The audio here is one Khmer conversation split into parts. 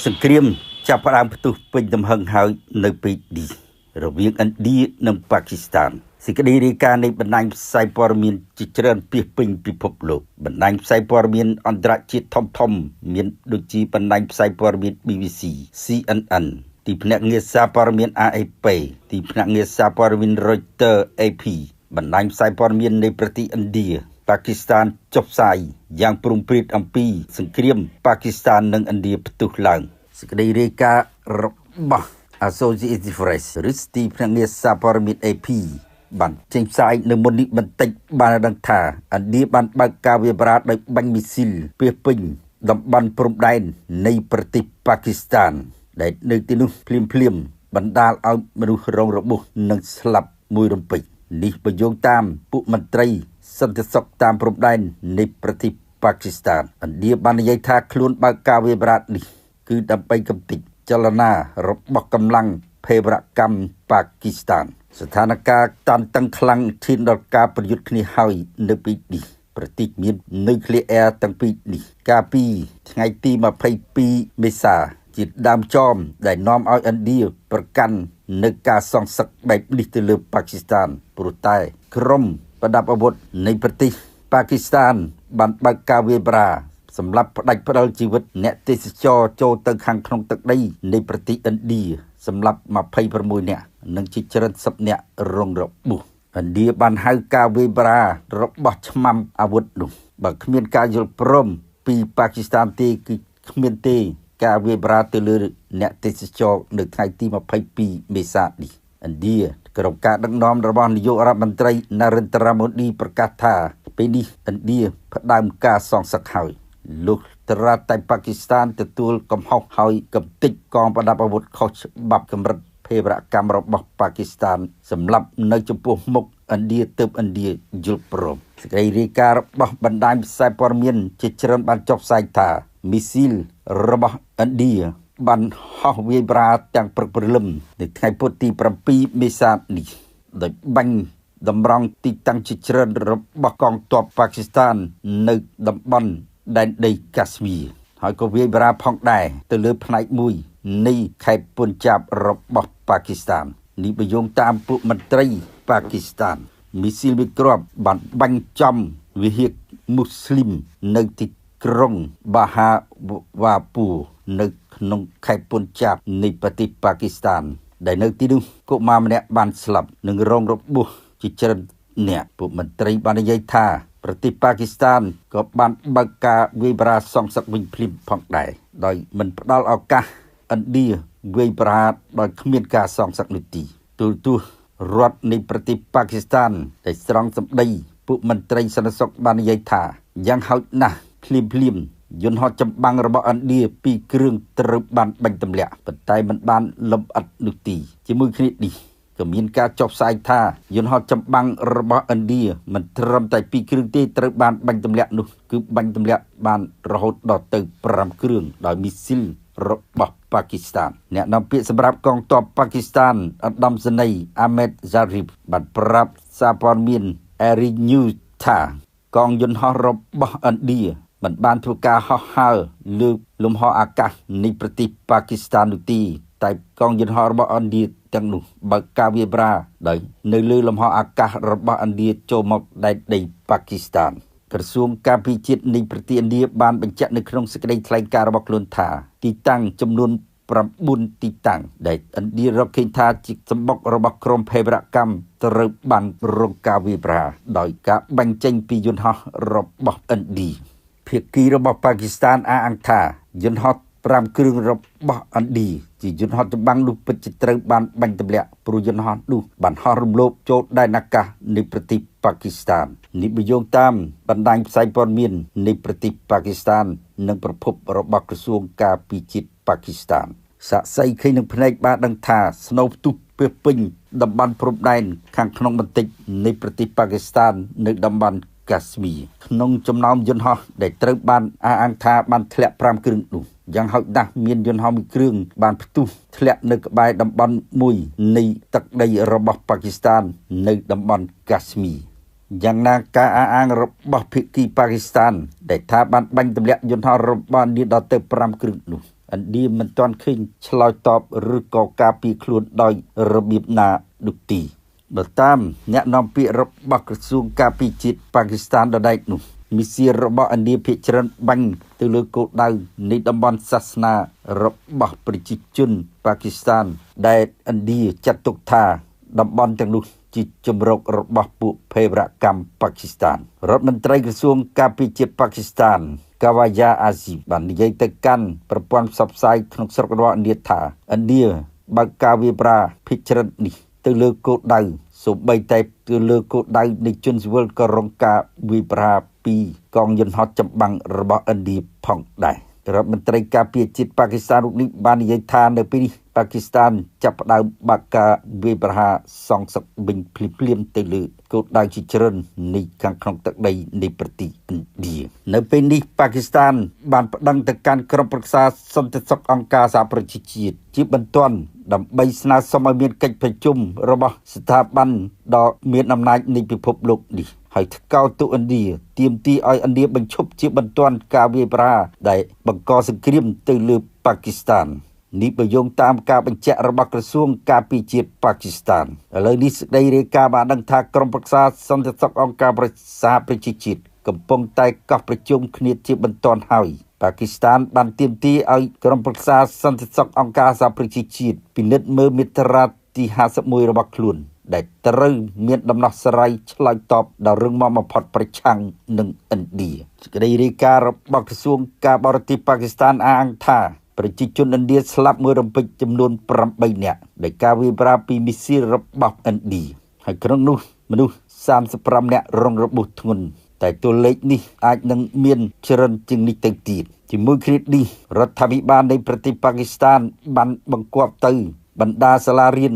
សង្គ្រាមចាប់ផ្ដើមផ្ទុះពេញទំហឹងហើយនៅពេលនេះរវាងឥណ្ឌានិងប៉ាគីស្ថានសេចក្តីរាយការណ៍នៃបណ្ដាញផ្សាយព័ត៌មានជាច្រើនពាសពេញពិភពលោកបណ្ដាញផ្សាយព័ត៌មានអន្តរជាតិធំៗមានដូចជាបណ្ដាញផ្សាយព័ត៌មាន BBC, CNN ទីភ្នាក់ងារសារព័ត៌មាន AFP ទីភ្នាក់ងារសារព័ត៌មាន Reuters, AP បណ្ដាញផ្សាយព័ត៌មាននៃប្រទេសឥណ្ឌាប៉ាគីស្ថានចុះផ្សាយយ៉ាងព្រំព្រៀងអំពីសង្គ្រាមប៉ាគីស្ថាននិងឥណ្ឌាផ្ទុះឡើងសេចក្តីរាយការណ៍របស់ Associated Press ឬទីភ្នាក់ងារសារព័ត៌មាន AP បានចេញផ្សាយនៅមុននេះបន្តិចបានដឹងថាឥណ្ឌាបានបើកការវាយប្រហារដោយបាញ់មីស៊ីលពាសពេញតំបន់ព្រំដែននៃប្រទេសប៉ាគីស្ថានដែលនៅទីនោះភ្លាមបណ្ដាលឲ្យមនុស្សរងរបួសនិងស្លាប់មួយរំពេចនេះបញ្យោងតាមពួកមន្ត្រីសន្តិសុខតាមព្រំដែននៃប្រទេសប៉ាគីស្ថានឥណ្ឌាបាននិយាយថាខ្លួនបើកការវាយប្រហារនេះគឺដើម្បីកំទេចចលនារបស់កម្លាំងភេរវកម្មប៉ាគីស្ថានស្ថានភាពតានតឹងខ្លាំងឈានដល់ការប្រយុទ្ធគ្នាហើយនៅពេលនេះប្រទេសមាននុយក្លេអ៊ែរទាំងពីរនេះកាលពីថ្ងៃទី22មេសាជាដើមចមដែលនាំឲ្យឥណ្ឌាប្រកាន់នៅការសងសឹកបែបនេះទៅលើប៉ាគីស្ថានព្រោះតែក្រុមប្រដាប់អាវុធនៃប្រទេសប៉ាគីស្ថានបានបើកការវាយប្រហារសម្រាប់ផ្ដាច់ផ្ដាល់ជីវិតអ្នកទេសចរចូលទៅខាងក្នុងទឹកដីនៃប្រទេសឥណ្ឌាសម្រាប់26នាក់និងជាច្រើនសិបនាក់រងរបួសឥណ្ឌាបានហៅការវាយប្រហាររបស់ឆ្មាំអាវុធនោះបើគ្មានការយល់ព្រមពីប៉ាគីស្ថានទេគឺគ្មានទេការវាយប្រហារទៅលើអ្នកទេសចរនៅថ្ងៃទី22មេសានេះឥណ្ឌាក្រុមការដឹកនាំរបស់នាយករដ្ឋមន្ត្រី Narendra Modi ប្រកាសថាពេលនេះឥណ្ឌាផ្ដើមការសងសឹកហើយលុះត្រាតែប៉ាគីស្ថានទទួលកំហុសហើយកំទេចកងប្រដាប់អាវុធខុសច្បាប់កម្រិតភេរវកម្មរបស់ប៉ាគីស្ថានសម្រាប់នៅចំពោះមុខឥណ្ឌាទើបឥណ្ឌាយល់ព្រមសេចក្តីរាយការណ៍របស់បណ្ដាញផ្សាយព័ត៌មានជាច្រើនបានចុះផ្សាយថាមីស៊ីលរបស់ឥណ្ឌាបានហោះវាយប្រហារទាំងព្រឹកព្រលឹមនៅថ្ងៃពុធទី7មេសានេះដោយបាញ់តម្រង់ទីតាំងជាច្រើនរបស់កងទ័ពប៉ាគីស្ថាននៅតំបន់ដែនដីកាស្មីរហើយក៏វាយប្រហារផងដែរទៅលើផ្នែកមួយនៃខេត្តពុនចាបរបស់ប៉ាគីស្ថាននេះបញ្យោងតាមពួកមន្ត្រីប៉ាគីស្ថានមីស៊ីលមួយគ្រាប់បានបាញ់ចំវិហារមូស្លីមនៅទីក្រុងបាហាវ៉ាពូនៅក្នុងខេត្តពុនចាបនៃប្រទេសប៉ាគីស្ថានដែលនៅទីនោះកុមារម្នាក់បានស្លាប់និងរងរបួសជាច្រើនអ្នកពួកមន្ត្រីបាននិយាយថាប្រទេសប៉ាគីស្ថានក៏បានបើកការវាយប្រហារសងសឹកវិញភ្លាមផងដែរដោយមិនផ្ដល់ឱកាសឥណ្ឌាវាយប្រហារដោយគ្មានការសងសឹកនោះទេទូទស្សន៍រដ្ឋនៃប្រទេសប៉ាគីស្ថានដែលស្រង់សម្ដីពួកមន្ត្រីសន្តិសុខបាននិយាយថាយ៉ាងហោចណាស់ភ្លាមយន្តហោះចម្បាំងរបស់ឥណ្ឌា2គ្រឿងត្រូវបានបាញ់ទម្លាក់ប៉ុន្តែមិនបានលំអិតនោះទេជាមួយគ្នានេះក៏មានការចុះផ្សាយថាយន្តហោះចម្បាំងរបស់ឥណ្ឌាមិនត្រឹមតែ2គ្រឿងទេត្រូវបានបាញ់ទម្លាក់នោះគឺបាញ់ទម្លាក់បានរហូតដល់ទៅ5គ្រឿងដោយមីស៊ីលរបស់ប៉ាគីស្ថានអ្នកនាំពាក្យសម្រាប់កងទ័ពប៉ាគីស្ថានឧត្តមសេនីយ៍ Ahmed Zarif បានប្រាប់សារព័ត៌មាន Airy News ថាកងយន្តហោះរបស់ឥណ្ឌាមិនបានធ្វើការហោះហើរលើលំហអាកាសនៃប្រទេសប៉ាគីស្ថាននោះទេតែកងយន្តហោះរបស់ឥណ្ឌាទាំងនោះបើកការវាយប្រហារដោយនៅលើលំហអាកាសរបស់ឥណ្ឌាចូលមកដែនដីប៉ាគីស្ថានក្រសួងការពារជាតិនៃប្រទេសឥណ្ឌាបានបញ្ជាក់នៅក្នុងសេចក្តីថ្លែងការណ៍របស់ខ្លួនថាទីតាំងចំនួន9ទីតាំងដែលឥណ្ឌារកឃើញថាជាសម្បុករបស់ក្រុមភេរវកម្មត្រូវបានរងការវាយប្រហារដោយការបាញ់ចេញពីយន្តហោះរបស់ឥណ្ឌាភាគីរបស់ប៉ាគីស្ថានអះអាងថាយន្តហោះ5គ្រឿងរបស់ឥណ្ឌាជាយន្តហោះចម្បាំងនោះពិតជាត្រូវបានបាញ់ទម្លាក់ព្រោះយន្តហោះនោះបានហោះរំលោភចូលដែនអាកាសនៃប្រទេសប៉ាគីស្ថាននេះបញ្យោងតាមបណ្ដាញផ្សាយព័ត៌មាននៃប្រទេសប៉ាគីស្ថាននិងប្រភពរបស់ក្រសួងការពារជាតិប៉ាគីស្ថានសាក់សីឃើញនឹងភ្នែកបានដឹងថាស្នូវផ្ទុះពាសពេញតំបន់ព្រំដែនខាងក្នុងបន្តិចនៃប្រទេសប៉ាគីស្ថាននៅតំបន់កាស្មីរក្នុងចំណោមយន្តហោះដែលត្រូវបានអះអាងថាបានធ្លាក់5គ្រឿងនោះយ៉ាងហោចណាស់មានយន្តហោះមួយគ្រឿងបានផ្ទុះធ្លាក់នៅក្បែរតំបន់មួយនៃទឹកដីរបស់ប៉ាគីស្ថាននៅតំបន់កាស្មីរយ៉ាងណាការអះអាងរបស់ភាគីប៉ាគីស្ថានដែលថាបានបាញ់ទម្លាក់យន្តហោះរបស់ឥណ្ឌាដល់ទៅ5គ្រឿងនោះ ឥណ្ឌាមិនទាន់ឃើញឆ្លើយតបឬក៏ការពារខ្លួនដោយរបៀបណានោះទេបើតាមអ្នកនាំពាក្យរបស់ក្រសួងការពារជាតិប៉ាគីស្ថានដដែលនោះមីស៊ីលរបស់ឥណ្ឌាភាគច្រើនបាញ់ទៅលើគោលដៅនៃតំបន់សាសនារបស់ប្រជាជនប៉ាគីស្ថានដែលឥណ្ឌាចាត់ទុកថាតំបន់ទាំងនោះជាជំរករបស់ពួកភេរវកម្មប៉ាគីស្ថានរដ្ឋមន្ត្រីក្រសួងការពារជាតិប៉ាគីស្ថានកាវ៉ាយ៉ាអាស៊ីបាននិយាយទៅកាន់ប្រព័ន្ធផ្សព្វផ្សាយក្នុងស្រុករបស់ឥណ្ឌាថាឥណ្ឌាបើកការវាយប្រាភិកច្រិតនេះទៅលើគោលដៅសូម្បីតែទៅលើគោលដៅនៃជនស៊ីវិលក៏រងការវាយប្រហារពីកងយន្តហោះចម្បាំងរបស់ឥណ្ឌាផងដែររដ្ឋមន្ត្រីការពារជាតិប៉ាគីស្ថានរូបនេះបាននិយាយថានៅពេលនេះប៉ាគីស្ថានចាប់ផ្ដើមបើកការវាយប្រហារសងសឹកវិញភ្លាមៗទៅលើគោលដៅជាច្រើននៃខាងក្នុងទឹកដីនៃប្រទេសឥណ្ឌានៅពេលនេះប៉ាគីស្ថានបានប្តឹងទៅកាន់ក្រុមប្រឹក្សាសន្តិសុខអង្គការសហប្រជាជាតិជាបន្ទាន់ដើម្បីស្នើសុំឲ្យមានកិច្ចប្រជុំរបស់ស្ថាប័នដ៏មានអំណាចនៃពិភពលោកនេះហើយថ្កោលទោសឥណ្ឌាទាមទារឲ្យឥណ្ឌាបញ្ឈប់ជាបន្ទាន់ការវាយប្រហារដែលបង្កសង្គ្រាមទៅលើប៉ាគីស្ថាននេះបញ្យងតាមការបញ្ជាក់របស់ក្រសួងការពារជាតិប៉ាគីស្ថានឥឡូវនេះសេចក្តីរាយការណ៍បានដឹងថាក្រុមប្រឹក្សាសន្តិសុខអង្គការសហប្រជាជាតិកំពុងតែកោះប្រជុំគ្នាជាបន្ទាន់ហើយប៉ាគីស្ថានបានទាមទារឲ្យក្រុមប្រឹក្សាសន្តិសុខអង្គការសហប្រជាជាតិពិនិត្យមើលមាត្រាទី51របស់ខ្លួនដែលត្រូវមានដំណោះស្រាយឆ្លើយតបដល់រឿងមកបំផុតប្រឆាំងនឹងឥណ្ឌាសេចក្តីរាយការណ៍របស់ក្រសួងការបរទេសប៉ាគីស្ថានអះអាងថាប្រជាជនឥណ្ឌាស្លាប់មួយរំពេចចំនួន8នាក់ដោយការវាយប្រហារពីមីស៊ីលរបស់ឥណ្ឌាហើយក្នុងនោះមនុស្ស35នាក់រងរបួសធ្ងន់តែតួលេខនេះអាចនឹងមានច្រើនជាងនេះទៅទៀតជាមួយគ្នានេះរដ្ឋាភិបាលនៃប្រទេសប៉ាគីស្ថានបានបង្គាប់ទៅបណ្ដាសាលារៀន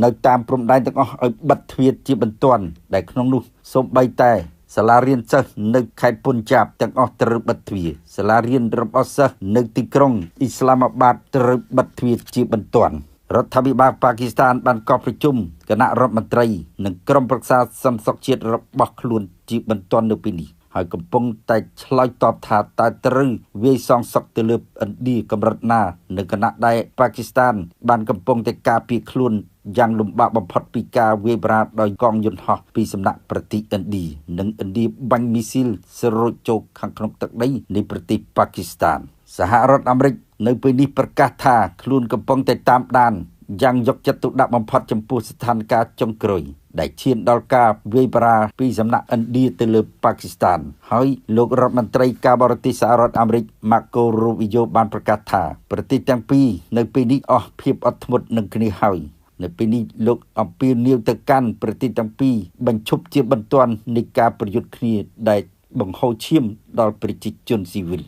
នៅតាមព្រំដែនទាំងអស់ឲ្យបិទទ្វារជាបន្ទាន់ដែលក្នុងនោះសូម្បីតែសាលារៀនសិស្សនៅខេត្តពុនចាបទាំងអស់ត្រូវបិទទ្វារសាលារៀនរបស់សិស្សនៅទីក្រុងអ៊ីស្លាមាបាតត្រូវបិទទ្វារជាបន្ទាន់រដ្ឋាភិបាលប៉ាគីស្ថានបានកោះប្រជុំគណៈរដ្ឋមន្ត្រីនិងក្រុមប្រឹក្សាសន្តិសុខជាតិរបស់ខ្លួនជាបន្ទាន់នៅពេលនេះហើយកំពុងតែឆ្លើយតបថាតើត្រូវវាយសងសឹកទៅលើឥណ្ឌាកម្រិតណានៅគណៈដែលប៉ាគីស្ថានបានកំពុងតែការពារខ្លួនយ៉ាងលំបាកបំផុតពីការវាយប្រហារដោយកងយន្តហោះពីសំណាក់ប្រទេសឥណ្ឌានិងឥណ្ឌាបាញ់មីស៊ីលសរុបចូលខាងក្នុងទឹកដីនៃប្រទេសប៉ាគីស្ថានសហរដ្ឋអាមេរិកនៅពេលនេះប្រកាសថាខ្លួនកំពុងតែតាមដានយ៉ាងយកចិត្តទុកដាក់បំផុតចំពោះស្ថានភាពចុងក្រោយដែលឈានដល់ការវាយប្រហារពីសំណាក់ឥណ្ឌាទៅលើប៉ាគីស្ថានហើយលោករដ្ឋមន្ត្រីការបរទេសសហរដ្ឋអាមេរិក Marco Rubio បានប្រកាសថាប្រទេសទាំងពីរនៅពេលនេះអស់ភាពអត់ធ្មត់នឹងគ្នាហើយនៅពេលនេះលោកអំពាវនាវទៅកាន់ប្រទេសទាំងពីរបញ្ឈប់ជាបន្ទាន់នៃការប្រយុទ្ធគ្នាដែលបង្ហូរឈាមដល់ប្រជាជនស៊ីវិល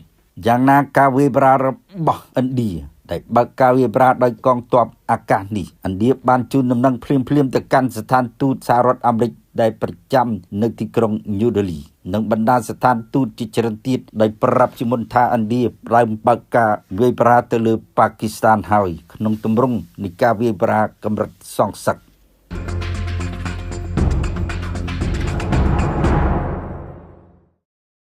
យ៉ាងណាការវាយប្រហាររបស់ឥណ្ឌាដែលបើកការវាយប្រហារដោយកងទ័ពអាកាសនេះឥណ្ឌាបានជូនដំណឹងភ្លាមៗទៅកាន់ស្ថានទូតសហរដ្ឋអាមេរិកដែលប្រចាំនៅទីក្រុងញូដេលីនិងបណ្ដាស្ថានទូតជាច្រើនទៀតដោយប្រាប់ជាមុនថាឥណ្ឌាដើមបើកការវាយប្រហារទៅលើប៉ាគីស្ថានហើយក្នុងទម្រង់នៃការវាយប្រហារកម្រិតសងសឹក